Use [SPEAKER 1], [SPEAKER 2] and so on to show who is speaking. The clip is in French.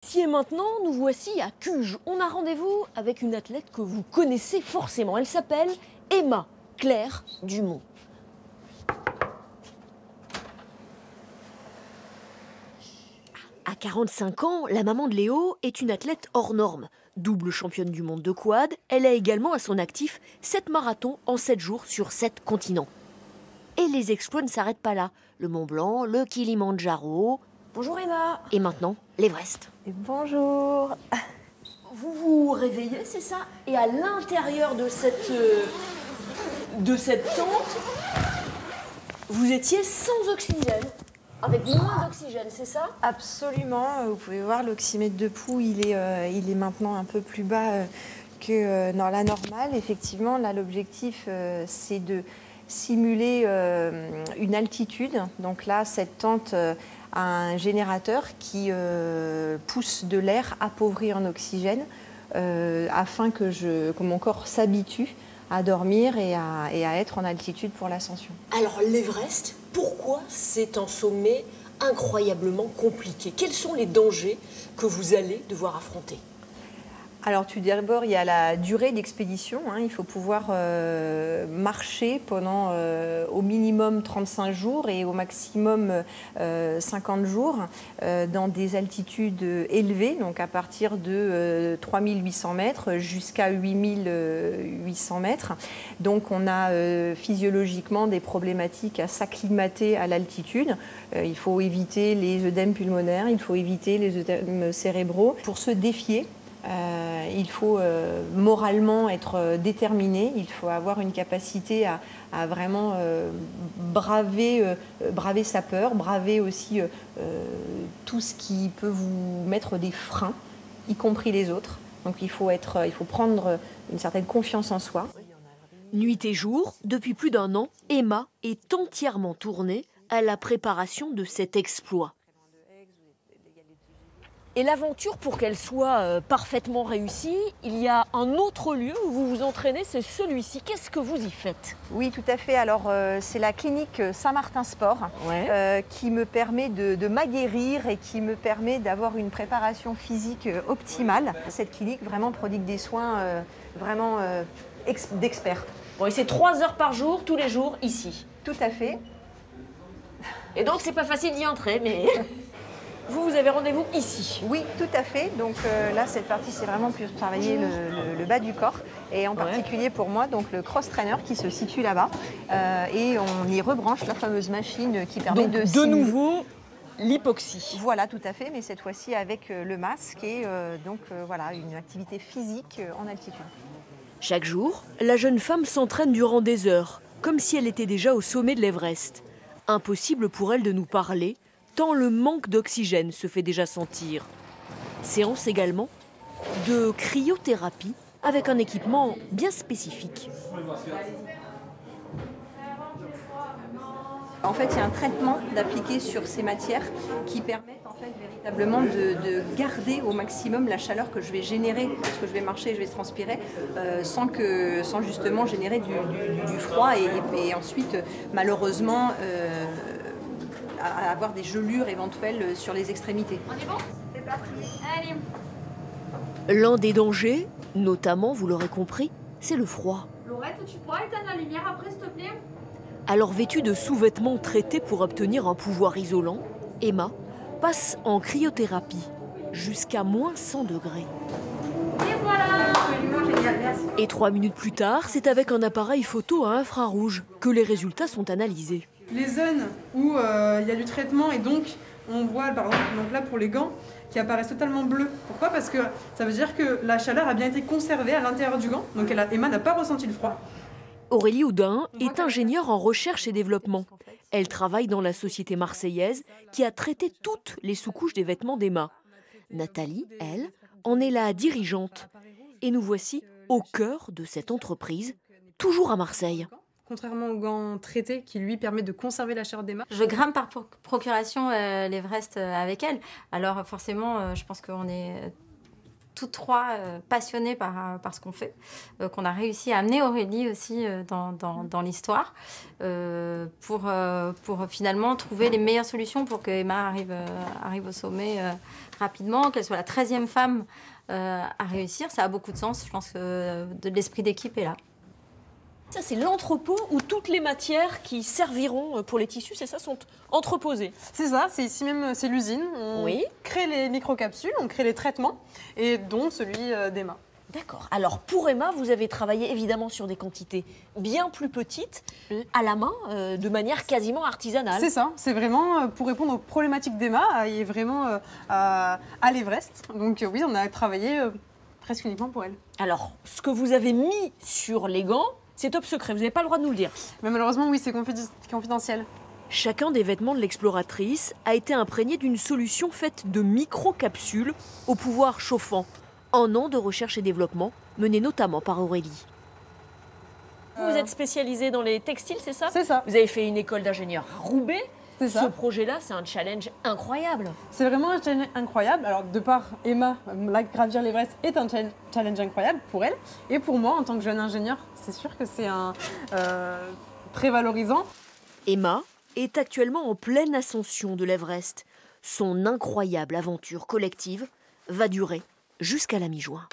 [SPEAKER 1] Ici et maintenant, nous voici à Cuges. On a rendez-vous avec une athlète que vous connaissez forcément. Elle s'appelle Emma Claire Dumont. À 45 ans, la maman de Léo est une athlète hors norme. Double championne du monde de quad, elle a également à son actif 7 marathons en 7 jours sur 7 continents. Et les exploits ne s'arrêtent pas là. Le Mont Blanc, le Kilimandjaro. Bonjour Emma. Et maintenant, l'Everest.
[SPEAKER 2] Et bonjour.
[SPEAKER 1] Vous vous réveillez, c'est ça? Et à l'intérieur de cette tente, vous étiez sans oxygène, avec moins d'oxygène, c'est ça?
[SPEAKER 2] Absolument. Vous pouvez voir l'oxymètre de pouls, il est maintenant un peu plus bas que dans la normale. Effectivement, là, l'objectif, c'est de simuler une altitude. Donc là, cette tente a un générateur qui pousse de l'air appauvri en oxygène afin que mon corps s'habitue à dormir et à être en altitude pour l'ascension.
[SPEAKER 1] Alors l'Everest, pourquoi c'est un sommet incroyablement compliqué? Quels sont les dangers que vous allez devoir affronter?
[SPEAKER 2] Alors tout d'abord, il y a la durée d'expédition. Il faut pouvoir marcher pendant au minimum 35 jours et au maximum 50 jours dans des altitudes élevées, donc à partir de 3800 mètres jusqu'à 8800 mètres. Donc on a physiologiquement des problématiques à s'acclimater à l'altitude. Il faut éviter les œdèmes pulmonaires, il faut éviter les œdèmes cérébraux. Pour se défier, il faut moralement être déterminé, il faut avoir une capacité à vraiment braver sa peur, braver aussi tout ce qui peut vous mettre des freins, y compris les autres. Donc il faut prendre une certaine confiance en soi.
[SPEAKER 1] Nuit et jour, depuis plus d'1 an, Emma est entièrement tournée à la préparation de cet exploit. Et l'aventure, pour qu'elle soit parfaitement réussie, il y a un autre lieu où vous vous entraînez, c'est celui-ci. Qu'est-ce que vous y faites?
[SPEAKER 2] Oui, tout à fait. Alors, c'est la clinique Saint-Martin Sport qui me permet de m'aguerrir et qui me permet d'avoir une préparation physique optimale. Cette clinique vraiment prodigue des soins vraiment d'experts.
[SPEAKER 1] Bon, et c'est 3 heures par jour, tous les jours, ici.
[SPEAKER 2] Tout à fait.
[SPEAKER 1] Et donc, c'est pas facile d'y entrer, mais... Vous avez rendez-vous ici?
[SPEAKER 2] Oui, tout à fait. Donc là, cette partie, c'est vraiment pour travailler le bas du corps. Et en particulier pour moi, donc le cross-trainer qui se situe là-bas. Et on y rebranche la fameuse machine qui permet
[SPEAKER 1] de nouveau, l'hypoxie.
[SPEAKER 2] Voilà, tout à fait. Mais cette fois-ci avec le masque et voilà, une activité physique en altitude.
[SPEAKER 1] Chaque jour, la jeune femme s'entraîne durant des heures, comme si elle était déjà au sommet de l'Everest. Impossible pour elle de nous parler, tant le manque d'oxygène se fait déjà sentir. Séance également de cryothérapie avec un équipement bien spécifique.
[SPEAKER 2] En fait, il y a un traitement d'appliquer sur ces matières qui permettent en fait véritablement de garder au maximum la chaleur que je vais générer, parce que je vais marcher, je vais transpirer, sans justement générer du froid et ensuite malheureusement à avoir des gelures éventuelles sur les extrémités.
[SPEAKER 3] On est bon? C'est parti. Allez.
[SPEAKER 1] L'un des dangers, notamment, vous l'aurez compris, c'est le froid.
[SPEAKER 3] Laurette, tu pourras éteindre la lumière après, s'il te plaît?
[SPEAKER 1] Alors vêtue de sous-vêtements traités pour obtenir un pouvoir isolant, Emma passe en cryothérapie jusqu'à moins 100 degrés.
[SPEAKER 3] Et voilà.
[SPEAKER 2] Génial, merci.
[SPEAKER 1] Et 3 minutes plus tard, c'est avec un appareil photo à infrarouge que les résultats sont analysés.
[SPEAKER 4] Les zones où il y a du traitement et donc on voit par exemple donc là pour les gants qui apparaissent totalement bleus. Pourquoi? Parce que ça veut dire que la chaleur a bien été conservée à l'intérieur du gant, donc Emma n'a pas ressenti le froid.
[SPEAKER 1] Aurélie Houdin est ingénieure en recherche et développement. Elle travaille dans la société marseillaise qui a traité toutes les sous-couches des vêtements d'Emma. Nathalie, elle, en est la dirigeante. Et nous voici au cœur de cette entreprise, toujours à Marseille.
[SPEAKER 4] Contrairement au gant traité qui lui permet de conserver la chaleur d'Emma.
[SPEAKER 5] Je grimpe par procuration l'Everest avec elle. Alors forcément, je pense qu'on est toutes trois passionnées par ce qu'on fait, qu'on a réussi à amener Aurélie aussi dans l'histoire pour finalement trouver les meilleures solutions pour que Emma arrive au sommet rapidement, qu'elle soit la 13e femme à réussir. Ça a beaucoup de sens, je pense que l'esprit d'équipe est là.
[SPEAKER 1] Ça, c'est l'entrepôt où toutes les matières qui serviront pour les tissus, c'est ça, sont entreposées.
[SPEAKER 4] C'est ça, c'est ici même, c'est l'usine. On crée les microcapsules, on crée les traitements, et dont celui d'Emma.
[SPEAKER 1] D'accord. Alors pour Emma, vous avez travaillé évidemment sur des quantités bien plus petites, à la main, de manière quasiment artisanale.
[SPEAKER 4] C'est ça, c'est vraiment pour répondre aux problématiques d'Emma, et vraiment à l'Everest. Donc oui, on a travaillé presque uniquement pour elle.
[SPEAKER 1] Alors, ce que vous avez mis sur les gants, c'est top secret, vous n'avez pas le droit de nous le dire.
[SPEAKER 4] Mais malheureusement, oui, c'est confidentiel.
[SPEAKER 1] Chacun des vêtements de l'exploratrice a été imprégné d'une solution faite de micro-capsules au pouvoir chauffant. 1 an de recherche et développement, mené notamment par Aurélie. Vous êtes spécialisée dans les textiles, c'est ça?
[SPEAKER 4] C'est ça.
[SPEAKER 1] Vous avez fait une école d'ingénieur à Roubaix.
[SPEAKER 4] C'est ça.
[SPEAKER 1] Ce projet-là, c'est un challenge incroyable.
[SPEAKER 4] C'est vraiment un challenge incroyable. Alors, de par Emma, gravir l'Everest est un challenge incroyable pour elle. Et pour moi, en tant que jeune ingénieur, c'est sûr que c'est très valorisant.
[SPEAKER 1] Emma est actuellement en pleine ascension de l'Everest. Son incroyable aventure collective va durer jusqu'à la mi-juin.